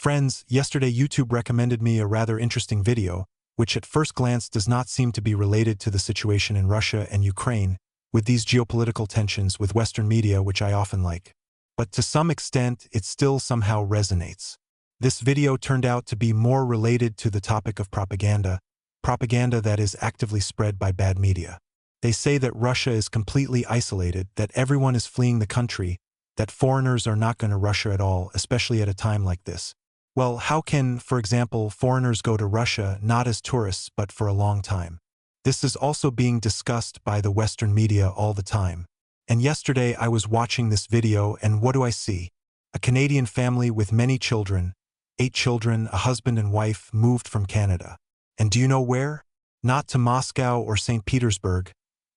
Friends, yesterday YouTube recommended me a rather interesting video, which at first glance does not seem to be related to the situation in Russia and Ukraine, with these geopolitical tensions with Western media, which I often like. But to some extent, it still somehow resonates. This video turned out to be more related to the topic of propaganda that is actively spread by bad media. They say that Russia is completely isolated, that everyone is fleeing the country, that foreigners are not going to Russia at all, especially at a time like this. Well, how can, for example, foreigners go to Russia not as tourists but for a long time? This is also being discussed by the Western media all the time. And yesterday I was watching this video and what do I see? A Canadian family with many children, 8 children, a husband and wife, moved from Canada. And do you know where? Not to Moscow or St. Petersburg,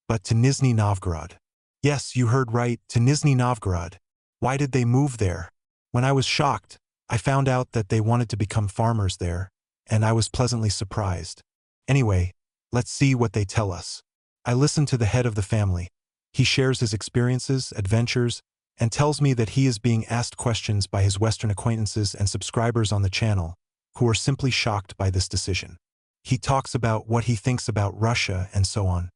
but to Nizhny Novgorod. Yes, you heard right, to Nizhny Novgorod. Why did they move there? When I was shocked, I found out that they wanted to become farmers there, and I was pleasantly surprised. Anyway, let's see what they tell us. I listened to the head of the family. He shares his experiences, adventures, and tells me that he is being asked questions by his Western acquaintances and subscribers on the channel, who are simply shocked by this decision. He talks about what he thinks about Russia and so on.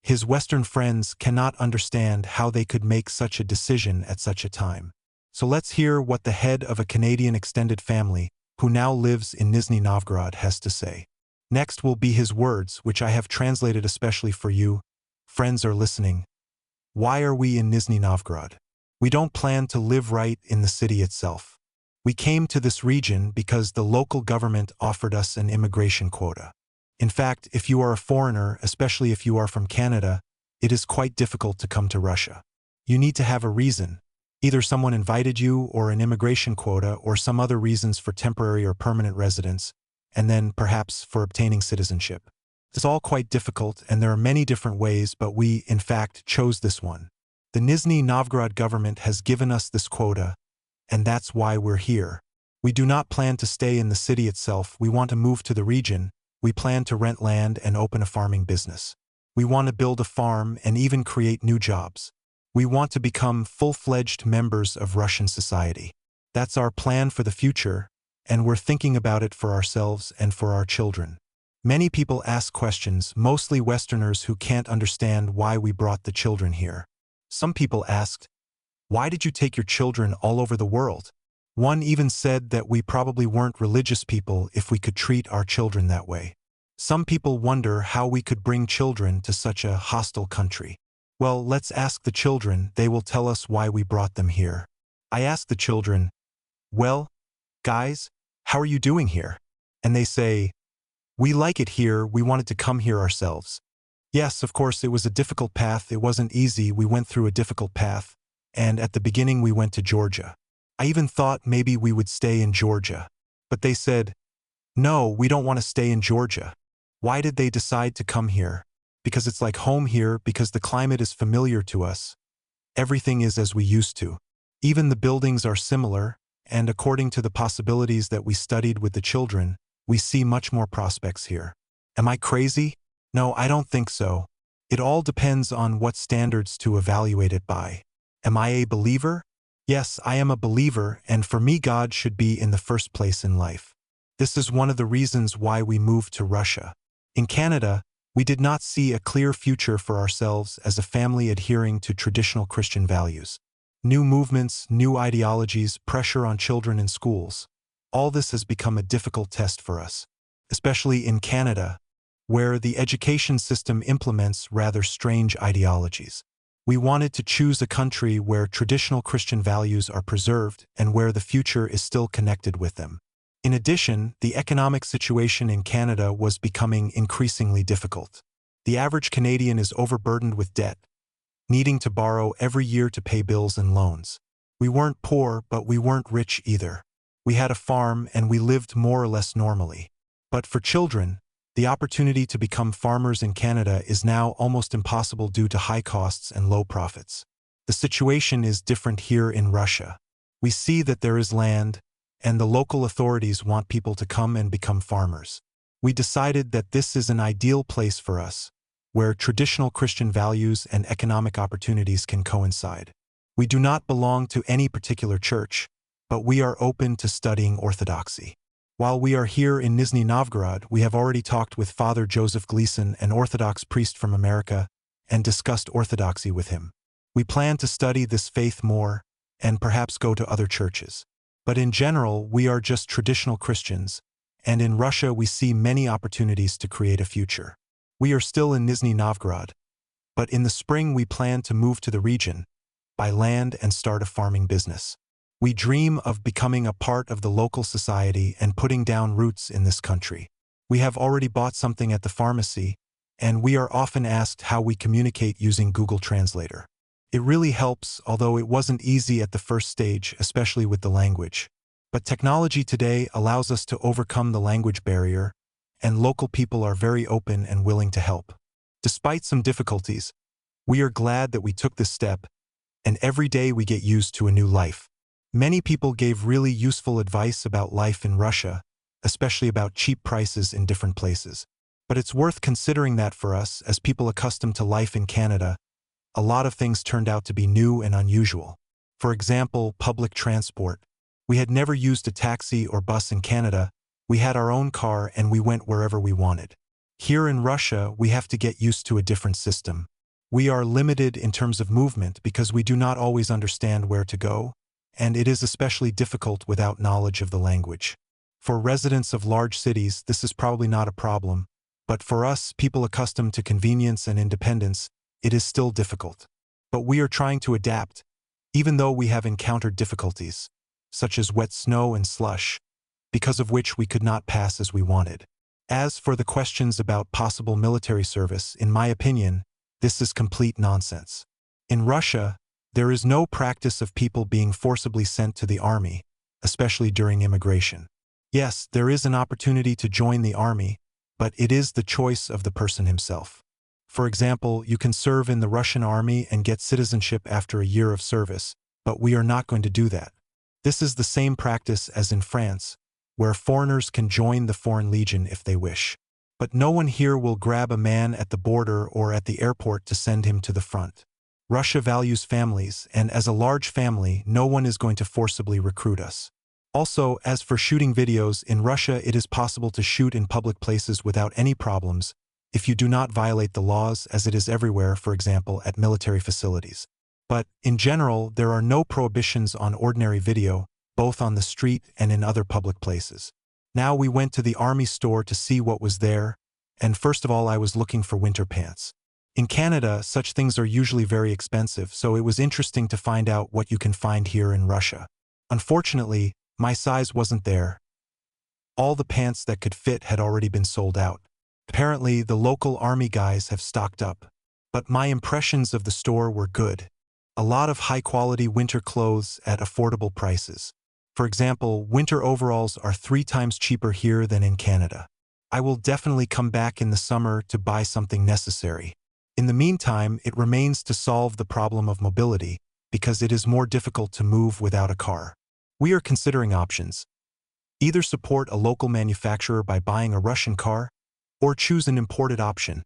His Western friends cannot understand how they could make such a decision at such a time. So let's hear what the head of a Canadian extended family, who now lives in Nizhny Novgorod, has to say. Next will be his words, which I have translated especially for you. Friends are listening. Why are we in Nizhny Novgorod? We don't plan to live right in the city itself. We came to this region because the local government offered us an immigration quota. In fact, if you are a foreigner, especially if you are from Canada, it is quite difficult to come to Russia. You need to have a reason. Either someone invited you or an immigration quota or some other reasons for temporary or permanent residence, and then perhaps for obtaining citizenship. It's all quite difficult and there are many different ways, but we, in fact, chose this one. The Nizhny Novgorod government has given us this quota, and that's why we're here. We do not plan to stay in the city itself. We want to move to the region. We plan to rent land and open a farming business. We want to build a farm and even create new jobs. We want to become full-fledged members of Russian society. That's our plan for the future, and we're thinking about it for ourselves and for our children. Many people ask questions, mostly Westerners who can't understand why we brought the children here. Some people asked, why did you take your children all over the world? One even said that we probably weren't religious people if we could treat our children that way. Some people wonder how we could bring children to such a hostile country. Well, let's ask the children. They will tell us why we brought them here. I asked the children, well, guys, how are you doing here? And they say, we like it here. We wanted to come here ourselves. Yes, of course, it was a difficult path. It wasn't easy. We went through a difficult path. And at the beginning, we went to Georgia. I even thought maybe we would stay in Georgia. But they said, no, we don't want to stay in Georgia. Why did they decide to come here? Because it's like home here, because the climate is familiar to us. Everything is as we used to. Even the buildings are similar, and according to the possibilities that we studied with the children, we see much more prospects here. Am I crazy? No, I don't think so. It all depends on what standards to evaluate it by. Am I a believer? Yes, I am a believer, and for me God should be in the first place in life. This is one of the reasons why we moved to Russia. In Canada, we did not see a clear future for ourselves as a family adhering to traditional Christian values. New movements, new ideologies, pressure on children in schools. All this has become a difficult test for us, especially in Canada, where the education system implements rather strange ideologies. We wanted to choose a country where traditional Christian values are preserved and where the future is still connected with them. In addition, the economic situation in Canada was becoming increasingly difficult. The average Canadian is overburdened with debt, needing to borrow every year to pay bills and loans. We weren't poor, but we weren't rich either. We had a farm and we lived more or less normally. But for children, the opportunity to become farmers in Canada is now almost impossible due to high costs and low profits. The situation is different here in Russia. We see that there is land, and the local authorities want people to come and become farmers. We decided that this is an ideal place for us, where traditional Christian values and economic opportunities can coincide. We do not belong to any particular church. but we are open to studying Orthodoxy. While we are here in Nizhny Novgorod, we have already talked with Father Joseph Gleason, an Orthodox priest from America, and discussed Orthodoxy with him. We plan to study this faith more and perhaps go to other churches. But in general, we are just traditional Christians, and in Russia we see many opportunities to create a future. We are still in Nizhny Novgorod, but in the spring we plan to move to the region, buy land and start a farming business. We dream of becoming a part of the local society and putting down roots in this country. We have already bought something at the pharmacy, and we are often asked how we communicate using Google Translator. It really helps, although it wasn't easy at the first stage, especially with the language. But technology today allows us to overcome the language barrier, and local people are very open and willing to help. Despite some difficulties, we are glad that we took this step, and every day we get used to a new life. Many people gave really useful advice about life in Russia, especially about cheap prices in different places. But it's worth considering that for us, as people accustomed to life in Canada, a lot of things turned out to be new and unusual. For example, public transport. We had never used a taxi or bus in Canada. We had our own car and we went wherever we wanted. Here in Russia, we have to get used to a different system. We are limited in terms of movement because we do not always understand where to go, and it is especially difficult without knowledge of the language. For residents of large cities, this is probably not a problem, but for us, people accustomed to convenience and independence, it is still difficult. But we are trying to adapt, even though we have encountered difficulties, such as wet snow and slush, because of which we could not pass as we wanted. As for the questions about possible military service, in my opinion, this is complete nonsense. In Russia, there is no practice of people being forcibly sent to the army, especially during immigration. Yes, there is an opportunity to join the army, but it is the choice of the person himself. For example, you can serve in the Russian army and get citizenship after a year of service, but we are not going to do that. This is the same practice as in France, where foreigners can join the Foreign Legion if they wish. But no one here will grab a man at the border or at the airport to send him to the front. Russia values families, and as a large family, no one is going to forcibly recruit us. Also, as for shooting videos, in Russia it is possible to shoot in public places without any problems if you do not violate the laws, as it is everywhere, for example, at military facilities. But, in general, there are no prohibitions on ordinary video, both on the street and in other public places. Now we went to the army store to see what was there, and first of all I was looking for winter pants. In Canada, such things are usually very expensive, so it was interesting to find out what you can find here in Russia. Unfortunately, my size wasn't there. All the pants that could fit had already been sold out. Apparently, the local army guys have stocked up. But my impressions of the store were good. A lot of high-quality winter clothes at affordable prices. For example, winter overalls are 3 times cheaper here than in Canada. I will definitely come back in the summer to buy something necessary. In the meantime, it remains to solve the problem of mobility, because it is more difficult to move without a car. We are considering options. Either support a local manufacturer by buying a Russian car, or choose an imported option,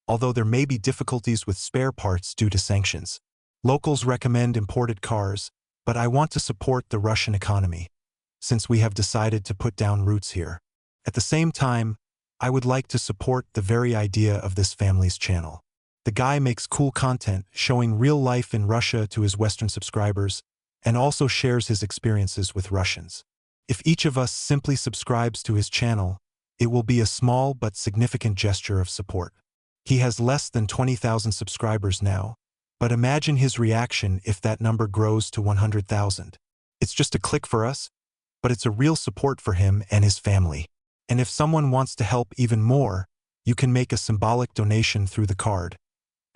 although there may be difficulties with spare parts due to sanctions. Locals recommend imported cars, but I want to support the Russian economy, since we have decided to put down roots here. At the same time, I would like to support the very idea of this family's channel. The guy makes cool content showing real life in Russia to his Western subscribers, and also shares his experiences with Russians. If each of us simply subscribes to his channel, it will be a small but significant gesture of support. He has less than 20,000 subscribers now, but imagine his reaction if that number grows to 100,000. It's just a click for us, but it's a real support for him and his family. And if someone wants to help even more, you can make a symbolic donation through the card,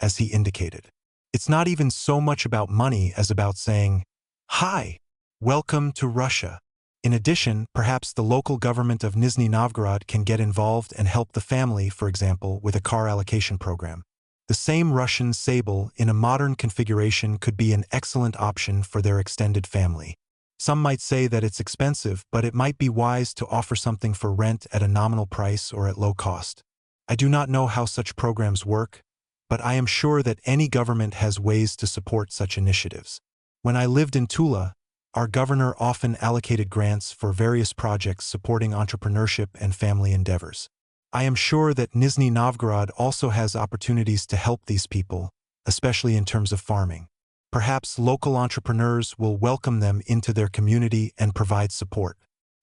as he indicated. It's not even so much about money as about saying, "Hi, welcome to Russia." In addition, perhaps the local government of Nizhny Novgorod can get involved and help the family, for example, with a car allocation program. The same Russian Sable in a modern configuration could be an excellent option for their extended family. Some might say that it's expensive, but it might be wise to offer something for rent at a nominal price or at low cost. I do not know how such programs work, but I am sure that any government has ways to support such initiatives. When I lived in Tula, Our governor often allocated grants for various projects supporting entrepreneurship and family endeavors. I am sure that Nizhny Novgorod also has opportunities to help these people, especially in terms of farming. Perhaps local entrepreneurs will welcome them into their community and provide support.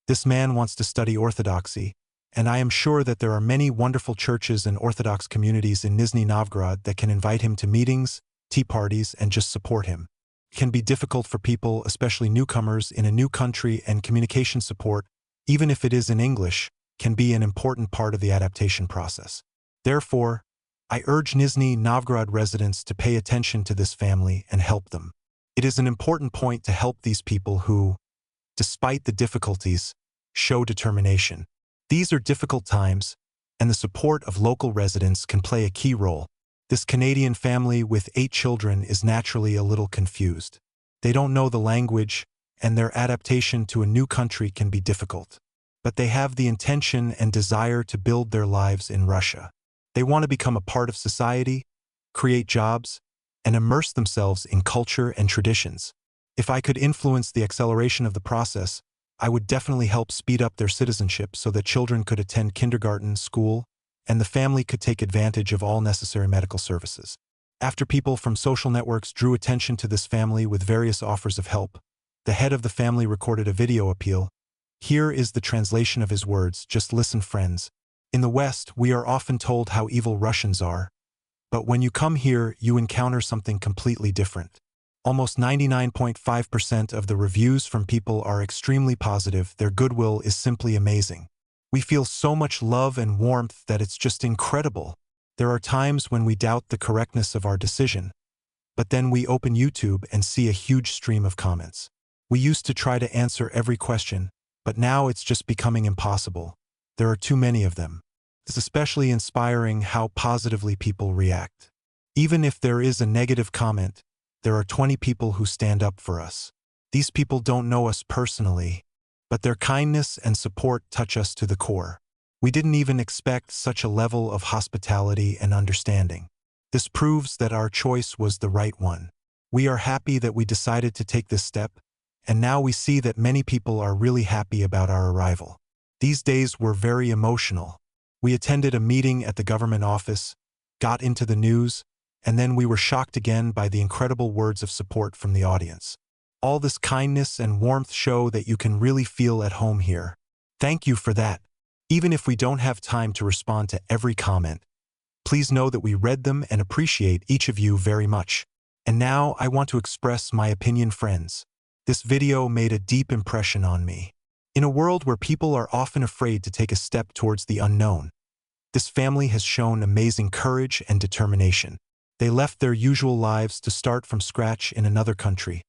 This man wants to study Orthodoxy, and I am sure that there are many wonderful churches and Orthodox communities in Nizhny Novgorod that can invite him to meetings, tea parties, and just support him. It can be difficult for people, especially newcomers, in a new country, and communication support, even if it is in English, can be an important part of the adaptation process. Therefore, I urge Nizhny Novgorod residents to pay attention to this family and help them. It is an important point to help these people who, despite the difficulties, show determination. These are difficult times, and the support of local residents can play a key role. This Canadian family with 8 children is naturally a little confused. They don't know the language, and their adaptation to a new country can be difficult. But they have the intention and desire to build their lives in Russia. They want to become a part of society, create jobs, and immerse themselves in culture and traditions. If I could influence the acceleration of the process, I would definitely help speed up their citizenship so that children could attend kindergarten, school, and the family could take advantage of all necessary medical services. After people from social networks drew attention to this family with various offers of help, the head of the family recorded a video appeal. Here is the translation of his words. Just listen, friends. In the West, we are often told how evil Russians are, but when you come here, you encounter something completely different. Almost 99.5% of the reviews from people are extremely positive. Their goodwill is simply amazing. We feel so much love and warmth that it's just incredible. There are times when we doubt the correctness of our decision, but then we open YouTube and see a huge stream of comments. We used to try to answer every question, but now it's just becoming impossible. There are too many of them. It's especially inspiring how positively people react. Even if there is a negative comment, there are 20 people who stand up for us. These people don't know us personally, but their kindness and support touch us to the core. We didn't even expect such a level of hospitality and understanding. This proves that our choice was the right one. We are happy that we decided to take this step, and now we see that many people are really happy about our arrival. These days were very emotional. We attended a meeting at the government office, got into the news, and then we were shocked again by the incredible words of support from the audience. All this kindness and warmth show that you can really feel at home here. Thank you for that. Even if we don't have time to respond to every comment, please know that we read them and appreciate each of you very much. And now I want to express my opinion, friends. This video made a deep impression on me. In a world where people are often afraid to take a step towards the unknown, this family has shown amazing courage and determination. They left their usual lives to start from scratch in another country,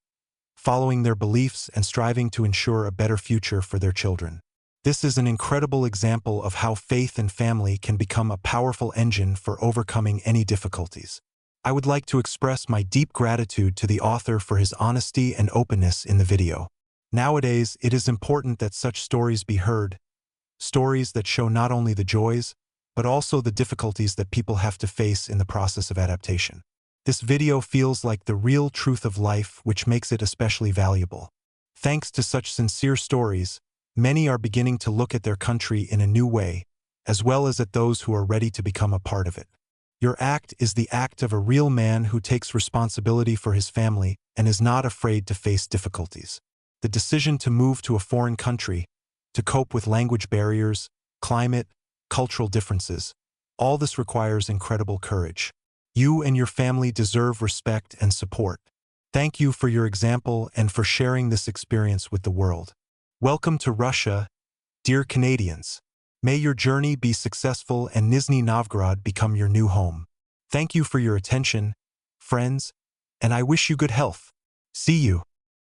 following their beliefs and striving to ensure a better future for their children. This is an incredible example of how faith and family can become a powerful engine for overcoming any difficulties. I would like to express my deep gratitude to the author for his honesty and openness in the video. Nowadays, it is important that such stories be heard, stories that show not only the joys, but also the difficulties that people have to face in the process of adaptation. This video feels like the real truth of life, which makes it especially valuable. Thanks to such sincere stories, many are beginning to look at their country in a new way, as well as at those who are ready to become a part of it. Your act is the act of a real man who takes responsibility for his family and is not afraid to face difficulties. The decision to move to a foreign country, to cope with language barriers, climate, cultural differences, all this requires incredible courage. You and your family deserve respect and support. Thank you for your example and for sharing this experience with the world. Welcome to Russia, dear Canadians. May your journey be successful and Nizhny Novgorod become your new home. Thank you for your attention, friends, and I wish you good health. See you.